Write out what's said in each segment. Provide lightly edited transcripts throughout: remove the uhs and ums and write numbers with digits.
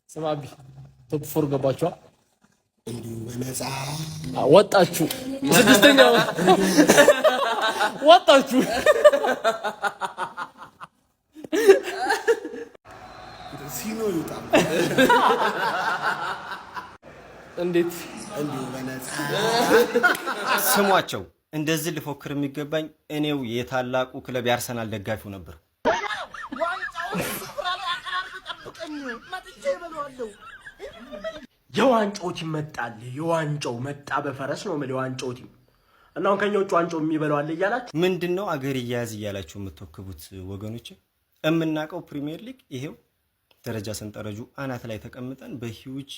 ሰማቢ ቶፕ 4 ገባችኋል። እንዲሁ በነፃ ወጣችሁ። ስድስተኛው ወጣችሁ። ሲኖ ይውጣ እንዴት እንዲሁ በነፃ ስሟቸው። እንደዚህ ልፎክር የሚገባኝ እኔው የታላቁ ክለብ የአርሰናል ደጋፊው ነበር። የዋንጫው ቲም መጣል። የዋንጫው መጣ በፈረስ ነው ማለት የዋንጫው ቲም እና አሁን ከኛው ዋንጫው የሚበላው አለ እያላችሁ ምንድነው አገር ይያዝ እያላችሁ የምትወክቡት ወገኖች? እምናቀው ፕሪሚየር ሊግ ይሄው ደረጃ ሰንጠረጁ አናት ላይ ተቀምጠን በሂውጅ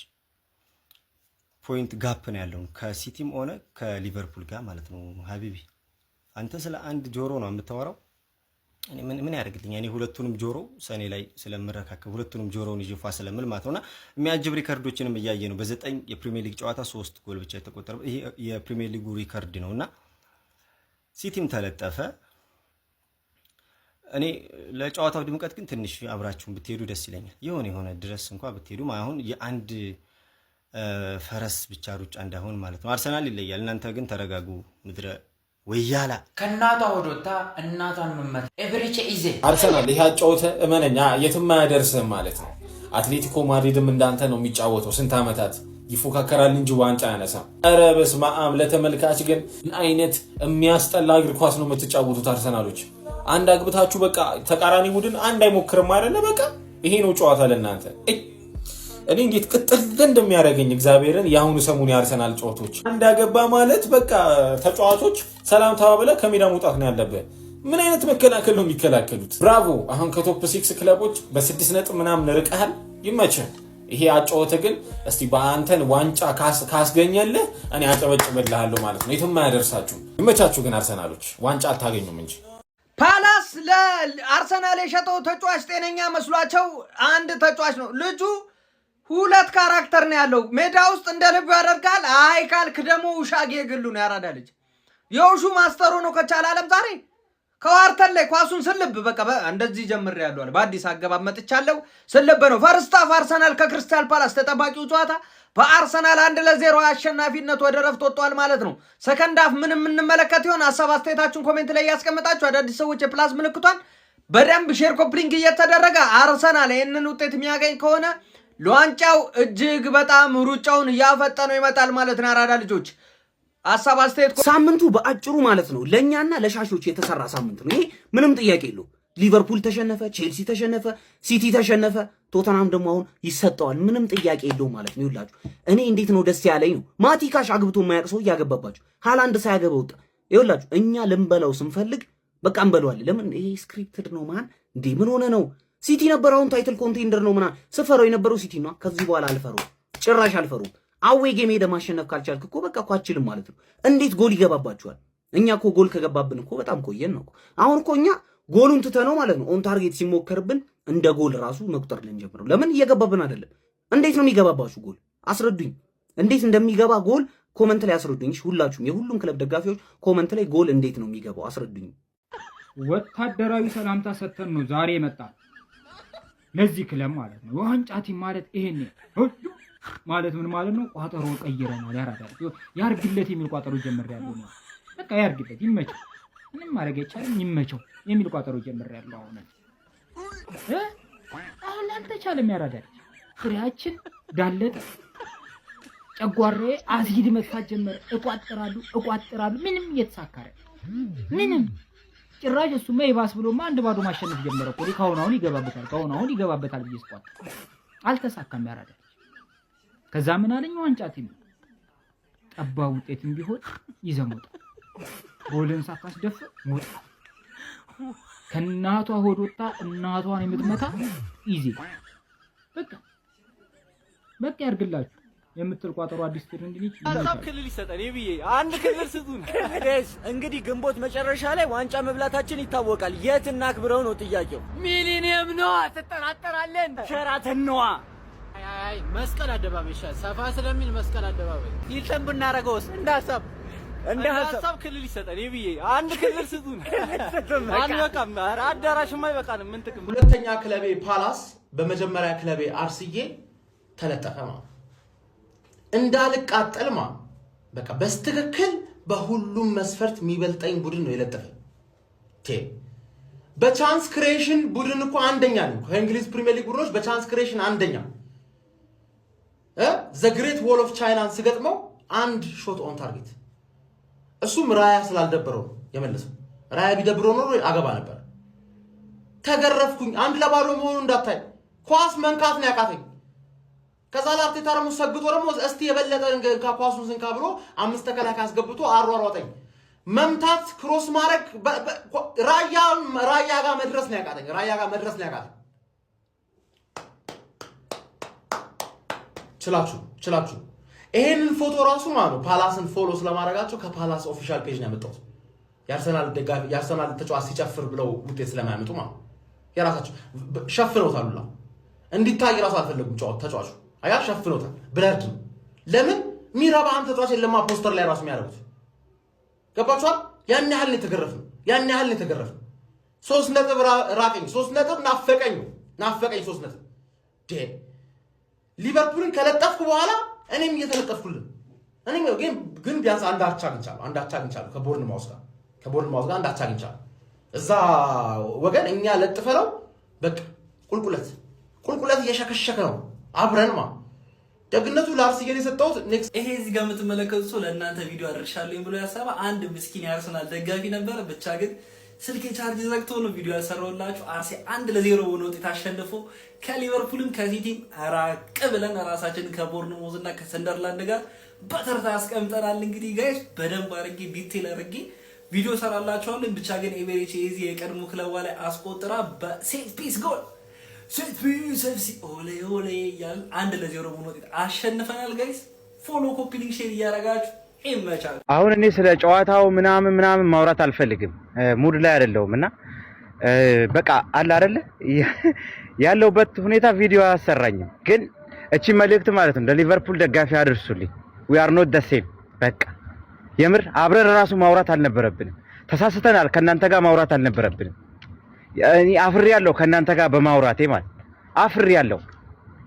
ፖይንት ጋፕ ነው ያለው ከሲቲም ሆነ ከሊቨርፑል ጋር ማለት ነው። ሀቢቢ አንተ ስለ አንድ ጆሮ ነው የምታወራው። እኔ ምን ያደርግልኝ? እኔ ሁለቱንም ጆሮ ሰኔ ላይ ስለምረካከብ ሁለቱንም ጆሮውን ይፋ ስለምል ማለት ነውና የሚያጅብ ሪከርዶችንም እያየ ነው። በ9 የፕሪሚየር ሊግ ጨዋታ 3 ጎል ብቻ የተቆጠረው ይሄ የፕሪሚየር ሊጉ ሪከርድ ነውና ሲቲም ተለጠፈ። እኔ ለጨዋታው ድምቀት ግን ትንሽ አብራችሁን ብትሄዱ ደስ ይለኛል። የሆነ ድረስ እንኳን ብትሄዱ አሁን የአንድ ፈረስ ብቻ ሩጫ እንዳይሆን ማለት ነው። አርሰናል ይለያል። እናንተ ግን ተረጋጉ። ምድረ ወያላ ከናቷ ወዶታ እናቷን መመት ኤቨሪቼ ኢዜ አርሰናል ይሄ አጫወተ እመነኛ የትም አያደርስም ማለት ነው። አትሌቲኮ ማድሪድም እንዳንተ ነው የሚጫወተው። ስንት ዓመታት ይፎካከራል እንጂ ዋንጫ ያነሳም። ኧረ በስመ አብ! ለተመልካች ግን አይነት የሚያስጠላ እግር ኳስ ነው የምትጫወቱት አርሰናሎች። አንድ አግብታችሁ በቃ ተቃራኒ ቡድን አንድ አይሞክርም አይደለ? በቃ ይሄ ነው ጨዋታ ለእናንተ። እኔ እንዴት ቅጥል እንደሚያደርገኝ እግዚአብሔርን የአሁኑ ሰሙን የአርሰናል ጨዋታዎች እንዳገባ ማለት በቃ ተጫዋቾች ሰላም ተባብለ ከሜዳ መውጣት ነው ያለበት። ምን አይነት መከላከል ነው የሚከላከሉት? ብራቮ! አሁን ከቶፕ 6 ክለቦች በ6 ነጥብ ምናምን ርቀሃል። ይመችህ። ይሄ አጫወተ ግን እስቲ በአንተን ዋንጫ ካስገኘልህ እኔ አጨበጭብልሃለሁ ማለት ነው። የትም አያደርሳችሁ። ይመቻችሁ። ግን አርሰናሎች ዋንጫ አታገኙም እንጂ ፓላስ ለአርሰናል የሸጠው ተጫዋች ጤነኛ መስሏቸው አንድ ተጫዋች ነው ልጁ። 2 ካራክተር ነው ያለው። ሜዳ ውስጥ እንደ ልብ ያደርጋል። አይ ካልክ ደግሞ ውሻጌ ግሉ ነው ያራዳ ልጅ። የውሹ ማስተሩ ነው ከቻለ ዓለም ዛሬ ከዋርተን ላይ ኳሱን ስልብ በቃ እንደዚህ ጀምር ያለው አለ። በአዲስ አገባብ መጥቻለሁ። ስልብ ነው። ፈርስት ሃፍ አርሰናል ከክሪስታል ፓላስ ተጠባቂው ጨዋታ በአርሰናል 1-0 አሸናፊነት ወደ ረፍት ወጥቷል ማለት ነው። ሰከንድ ሃፍ ምን የምንመለከት ይሆን? ሐሳብ አስተያየታችሁን ኮሜንት ላይ ያስቀምጣችሁ። አዳዲስ ሰዎች የፕላስ ምልክቷን በደንብ ሼር ኮፕሊንግ እየተደረገ አርሰናል ይህንን ውጤት የሚያገኝ ከሆነ ለዋንጫው እጅግ በጣም ሩጫውን እያፈጠነው ይመጣል ማለት ነው። አራዳ ልጆች ሐሳብ አስተያየት ሳምንቱ በአጭሩ ማለት ነው ለኛና ለሻሾች የተሰራ ሳምንት ነው። ይሄ ምንም ጥያቄ የለው። ሊቨርፑል ተሸነፈ፣ ቼልሲ ተሸነፈ፣ ሲቲ ተሸነፈ፣ ቶተናም ደግሞ አሁን ይሰጠዋል። ምንም ጥያቄ የለው ማለት ነው። ይላችሁ እኔ እንዴት ነው ደስ ያለኝ ነው። ማቲካሽ አግብቶ የማያውቅ ሰው እያገባባችሁ ሃላንድ ሳያገባ ወጣ። ይላችሁ እኛ ልንበላው ስንፈልግ በቃ እንበለዋለን። ለምን ይሄ ስክሪፕትድ ነው ማን እንዴ? ምን ሆነ ነው? ሲቲ ነበር አሁን ታይትል ኮንቴንደር ነው ምናምን ስፈረው የነበረው ሲቲ ነው። ከዚህ በኋላ አልፈረው፣ ጭራሽ አልፈረው። አዌ ጌም ሄደ ማሸነፍ ካልቻልክ እኮ በቃ እኮ አችልም ማለት ነው። እንዴት ጎል ይገባባችኋል? እኛ እኮ ጎል ከገባብን እኮ በጣም ቆየን ነው። አሁን እኮ እኛ ጎሉን ትተነው ማለት ነው ኦን ታርጌት ሲሞከርብን እንደ ጎል ራሱ መቁጠር ልንጀምረው። ለምን እየገባብን አይደለም? እንዴት ነው የሚገባባችሁ ጎል? አስረዱኝ። እንዴት እንደሚገባ ጎል ኮመንት ላይ አስረዱኝ። ሁላችሁም የሁሉም ክለብ ደጋፊዎች ኮመንት ላይ ጎል እንዴት ነው የሚገባው አስረዱኝ። ወታደራዊ ሰላምታ ሰጥተን ነው ዛሬ መጣ ለዚህ ክለብ ማለት ነው። ዋንጫ ቲም ማለት ይሄን ማለት ምን ማለት ነው? ቋጠሮ ቀይረናል። ያራዳል ያርግለት የሚል ቋጠሮ ጀምሬያለሁ ነው። በቃ ያርግለት፣ ይመቸው፣ ምንም ማድረግ አይቻልም፣ ይመቸው የሚል ቋጠሮ ጀምሬያለሁ። አሁን አልተቻለም። ያራዳል ፍሬያችን ዳለጠ፣ ጨጓሬ አሲድ መጥፋት ጀመረ። እቋጥራሉ ምንም እየተሳካረ ምንም ጭራሽ እሱማ ይባስ ብሎማ 1-0 ማሸነፍ ጀመረ እኮ። ከአሁን ይገባበታል ብዬ ስቋጥ አልተሳካም። ያራዳል ከዛ ምን አለኝ? ዋንጫ ቲም ጠባ ውጤትም ቢሆን ይዘሞጣ ጎልን ሳካስደፍ ሞጣ ከናቷ ሆዶታ እናቷን የምትመታ ኢዚ በቃ ያርግላችሁ የምትል ቋጠሮ አዲስ ትሬንድ ልጅ ሀሳብ ክልል ይሰጠን ይብዬ አንድ ክልል ስጡን። እንግዲህ ግንቦት መጨረሻ ላይ ዋንጫ መብላታችን ይታወቃል። የት እናክብረው ነው ጥያቄው። ሚሊኒየም ነው ትጠራጠራለን። ሸራተን ነዋ። አይ መስቀል አደባባይ ይሻል፣ ሰፋ ስለሚል መስቀል አደባባይ ይልተን ብናረገውስ? እንደ ሀሳብ ክልል ይሰጠን ይብዬ አንድ ክልል ስጡን። አንበቃም፣ አዳራሽማ አይበቃንም። ምን ጥቅም። ሁለተኛ ክለቤ ፓላስ፣ በመጀመሪያ ክለቤ አርስዬ ተለጠፈ ማለት እንዳልቃጠል ማለት በቃ በስትክክል በሁሉም መስፈርት የሚበልጠኝ ቡድን ነው የለጠፈኝ። በቻንስ ክሬሽን ቡድን እኮ አንደኛ ነው ከእንግሊዝ ፕሪሚየር ሊግ ቡድኖች በቻንስ ክሬሽን አንደኛ። ዘ ግሬት ዎል ኦፍ ቻይናን ስገጥመው አንድ ሾት ኦን ታርጌት፣ እሱም ራያ ስላልደበረው የመለሰው። ራያ ቢደብረው ኖሮ አገባ ነበር። ተገረፍኩኝ። 1-0 መሆኑ እንዳታይ ኳስ መንካት ነው ያቃተኝ። ከዛ ለአርቴታ ደግሞ ሰግጦ ደግሞ እስቲ የበለጠ ኳሱን ስንካ ብሎ 5 ተከላካይ አስገብቶ አሯሯጠኝ። መምታት ክሮስ ማድረግ ራያ ጋር መድረስ ነው ያቃተኝ። ችላችሁ ይሄንን ፎቶ ራሱ ማለት ነው ፓላስን ፎሎ ስለማድረጋቸው ከፓላስ ኦፊሻል ፔጅ ነው ያመጣሁት። የአርሰናል ተጫዋች ሲጨፍር ብለው ውጤት ስለማያመጡ ማለት የራሳቸው ሸፍነውታል። እንዲታይ ራሱ አልፈለጉም ተጫዋቹ አያ ሸፍነውታል። ብለርድ ነው። ለምን ሚራባ አንተ ተጫዋች የለማ ፖስተር ላይ ራሱ የሚያደርጉት ገባችኋል? ያን ያህል ነው የተገረፈው። 3 ነጥብ ራቀኝ፣ 3 ነጥብ ናፈቀኝ 3 ነጥብ ሊቨርፑልን ከለጠፍኩ በኋላ እኔም እየተለጠፍኩልን እኔም ግን ቢያንስ አንድ አቻ አግኝቻለሁ ከቦርንማውዝ ጋር አንድ አቻ አግኝቻለሁ። እዛ ወገን እኛ ለጥፈነው በቃ ቁልቁለት እየሸከሸከ ነው አብረን ማለት ደግነቱ ለአርሰናል የሰጠሁት ኔክስት ይሄ እዚህ ጋር የምትመለከቱት ሰው ለእናንተ ቪዲዮ አድርሻለሁ ብሎ ያሰባ አንድ ምስኪን የአርሰናል ደጋፊ ነበር። ብቻ ግን ስልክ ቻርጅ ዘግቶ ነው ቪዲዮ ያሰራውላችሁ። አርሴ 1-0 በሆነ ውጤት አሸንፎ ከሊቨርፑልም ከሲቲም ራቅ ብለን ራሳችንን ከቦርንሞዝ እና ከሰንደርላንድ ጋር በተርታ አስቀምጠናል። እንግዲህ ጋይስ በደንብ አድርጌ ዲቴል አድርጌ ቪዲዮ ሰራላችኋለሁ። ብቻ ግን ኤቨሬቺ እዚህ የቀድሞ ክለቧ ላይ አስቆጥራ በሴት ፒስ ጎል ሴት ፒስ ኤፍሲ ኦሌ ያል 1-0 በሆነ ውጤት አሸንፈናል። ጋይስ ፎሎ ኮፒ ሊንክ ሼር እያደረጋችሁ ይመቻል። አሁን እኔ ስለ ጨዋታው ምናምን ማውራት አልፈልግም፣ ሙድ ላይ አይደለሁም እና በቃ አለ አይደለ ያለውበት ሁኔታ ቪዲዮ አያሰራኝም። ግን እቺ መልእክት ማለት ነው ለሊቨርፑል ደጋፊ አድርሱልኝ። we are not the same። በቃ የምር አብረን ራሱ ማውራት አልነበረብንም። ተሳስተናል። ከናንተ ጋር ማውራት አልነበረብንም። እኔ አፍሬያለሁ ከናንተ ጋር በማውራቴ ማለት አፍሬያለሁ።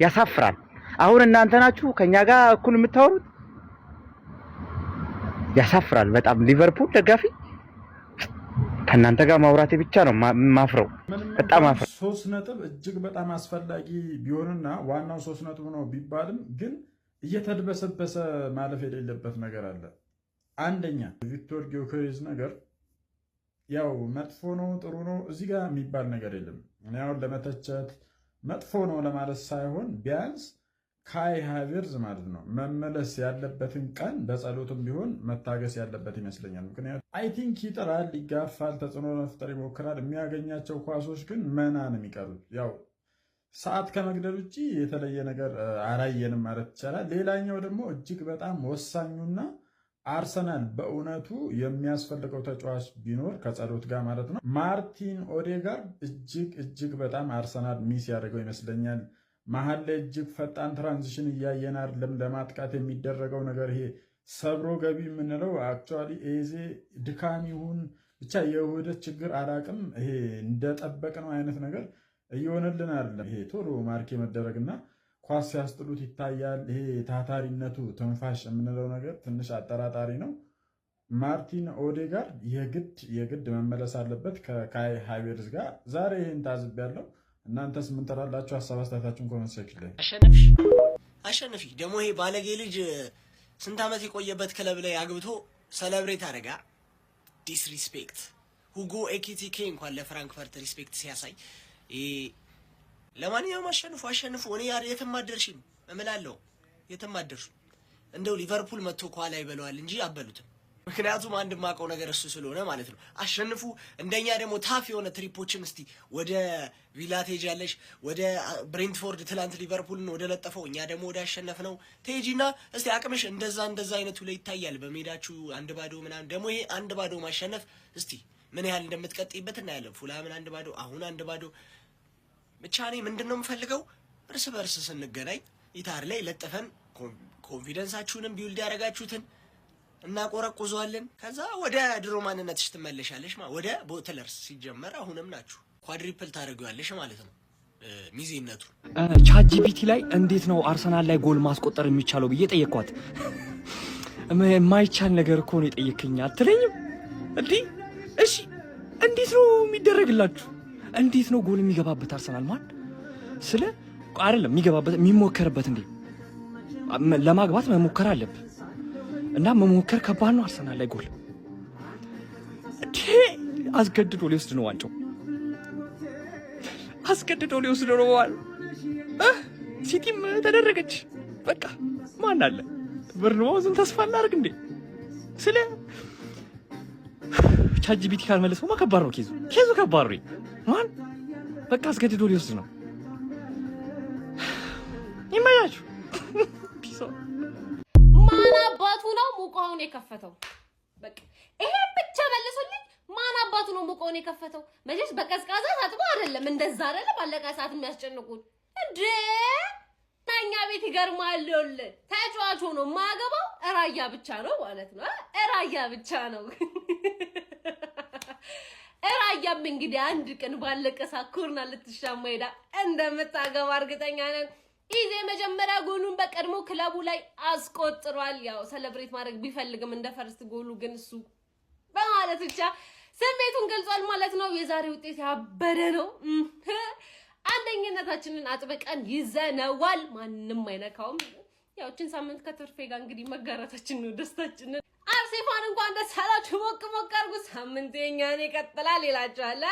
ያሳፍራል። አሁን እናንተ ናችሁ ከኛ ጋር እኩል የምታወሩት። ያሳፍራል በጣም ሊቨርፑል ደጋፊ ከናንተ ጋር ማውራቴ ብቻ ነው ማፍረው። በጣም አፍረ 3 ነጥብ እጅግ በጣም አስፈላጊ ቢሆንና ዋናው 3 ነጥብ ነው ቢባልም ግን እየተድበሰበሰ ማለፍ የሌለበት ነገር አለ። አንደኛ ቪክቶር ጊዮኬሬዝ ነገር ያው መጥፎ ነው ጥሩ ነው እዚህ ጋር የሚባል ነገር የለም። እኔ አሁን ለመተቸት መጥፎ ነው ለማለት ሳይሆን ቢያንስ ካይ ሃቨርትዝ ማለት ነው መመለስ ያለበትን ቀን በጸሎትም ቢሆን መታገስ ያለበት ይመስለኛል። ምክንያቱም አይ ቲንክ ይጥራል፣ ይጋፋል፣ ተጽዕኖ መፍጠር ይሞክራል። የሚያገኛቸው ኳሶች ግን መና ነው የሚቀሩት። ያው ሰዓት ከመግደል ውጭ የተለየ ነገር አላየንም ማለት ይቻላል። ሌላኛው ደግሞ እጅግ በጣም ወሳኙና አርሰናል በእውነቱ የሚያስፈልገው ተጫዋች ቢኖር ከጸሎት ጋር ማለት ነው ማርቲን ኦዴጋርድ እጅግ በጣም አርሰናል ሚስ ያደርገው ይመስለኛል። መሀል ላይ እጅግ ፈጣን ትራንዚሽን እያየን አይደለም። ለማጥቃት የሚደረገው ነገር ይሄ ሰብሮ ገቢ የምንለው አክቹዋሊ ኤዜ ድካም ይሁን ብቻ የውህደት ችግር አላቅም፣ ይሄ እንደጠበቅነው አይነት ነገር እየሆነልን አይደለም። ይሄ ቶሎ ማርኬ መደረግና ኳስ ሲያስጥሉት ይታያል። ይሄ ታታሪነቱ ትንፋሽ የምንለው ነገር ትንሽ አጠራጣሪ ነው። ማርቲን ኦዴጋርድ የግድ መመለስ አለበት ከካይ ሃቨርትዝ ጋር። ዛሬ ይህን ታዝቤያለሁ። እናንተስ ምን ትላላችሁ? ሀሳብ አስተያየታችሁን ኮሜንት ሴክሽን ላይ አሸነፊ ደግሞ ይሄ ባለጌ ልጅ ስንት ዓመት የቆየበት ክለብ ላይ አግብቶ ሰለብሬት አደረጋ። ዲስሪስፔክት ሁጎ ኤኪቲኬ እንኳን ለፍራንክፈርት ሪስፔክት ሲያሳይ ለማንኛውም አሸንፉ። እኔ የትም አደርሽም እምላለሁ፣ የትም አደርሹ። እንደው ሊቨርፑል መጥቶ ኳላ ይበለዋል እንጂ አበሉትም። ምክንያቱም አንድ ማቀው ነገር እሱ ስለሆነ ማለት ነው። አሸንፉ። እንደኛ ደግሞ ታፍ የሆነ ትሪፖችን እስቲ ወደ ቪላ ትሄጃለሽ፣ ወደ ብሬንትፎርድ ትላንት ሊቨርፑልን ወደ ለጠፈው፣ እኛ ደግሞ ወደ አሸነፍነው ትሄጂና እስቲ አቅምሽ እንደዛ አይነቱ ላይ ይታያል። በሜዳችሁ 1-0 ምናምን ደግሞ ይሄ 1-0 ማሸነፍ እስቲ ምን ያህል እንደምትቀጥይበት እናያለን። ፉላምን 1-0 አሁን 1-0 ብቻ። እኔ ምንድነው የምፈልገው እርስ በርስ ስንገናኝ ኢታር ላይ ለጥፈን ኮንፊደንሳችሁንም ቢውልድ ያደረጋችሁትን እናቆረቁዘዋለን። ከዛ ወደ ድሮ ማንነትሽ ትመለሻለሽ። ወደ ቦትለርስ ሲጀመር አሁንም ናችሁ ኳድሪፕል ታደርጊዋለሽ ማለት ነው። ሚዜነቱ። ቻት ጂፒቲ ላይ እንዴት ነው አርሰናል ላይ ጎል ማስቆጠር የሚቻለው ብዬ ጠየቅኳት። የማይቻል ነገር እኮ ነው የጠየከኝ አትለኝም እንዴ? እሺ እንዴት ነው የሚደረግላችሁ? እንዴት ነው ጎል የሚገባበት አርሰናል ማን ስለ አይደለም የሚገባበት የሚሞከርበት እንዴ? ለማግባት መሞከር አለብህ እና መሞከር ከባድ ነው። አርሰናል ላይ ጎል እንዴ አስገድዶ ሊወስድ ነው ዋንጫው፣ አስገድዶ ሊወስድ ነው ማለት ሲቲም ተደረገች። በቃ ማን አለ በርኖዝን ተስፋ እናድርግ እንዴ? ስለ ቻት ጂፒቲ ካልመለሰው ከባድ ነው። ኬዙ ከባድ ነው። ማን በቃ አስገድዶ ሊወስድ ነው። ይመያችሁ። ማን አባቱ ነው ሙቀውን የከፈተው? በቃ ይሄ ብቻ መልሱልኝ። ማን አባቱ ነው ሙቀውን የከፈተው? መቼስ በቀዝቃዛ ታጥቦ አይደለም፣ እንደዛ አይደለም። ባለቀ ሰዓት የሚያስጨንቁት እንዴ ታኛ ቤት ይገርማል። ተጫዋቹ ነው ማገባው እራያ ብቻ ነው ማለት ነው። እራያ ብቻ ነው። እራያም እንግዲህ አንድ ቀን ባለቀ ሰዓት ኩርና ልትሻማ ሄዳ እንደምታገባ እርግጠኛ ነን። ኢዜ መጀመሪያ ጎሉን በቀድሞ ክለቡ ላይ አስቆጥሯል። ያው ሴሌብሬት ማድረግ ቢፈልግም እንደ ፈርስት ጎሉ ግን እሱ በማለት ብቻ ስሜቱን ገልጿል ማለት ነው። የዛሬ ውጤት ያበደ ነው። አንደኝነታችንን አጥብቀን ይዘነዋል። ማንም አይነካውም። ያው እችን ሳምንት ከትርፌ ጋር እንግዲህ መጋራታችን ነው ደስታችን። አርሴፋን እንኳን ደስ አላችሁ። ሞቅ ሞቅ አድርጉ። ሳምንት የኛን ይቀጥላል ይላችኋል።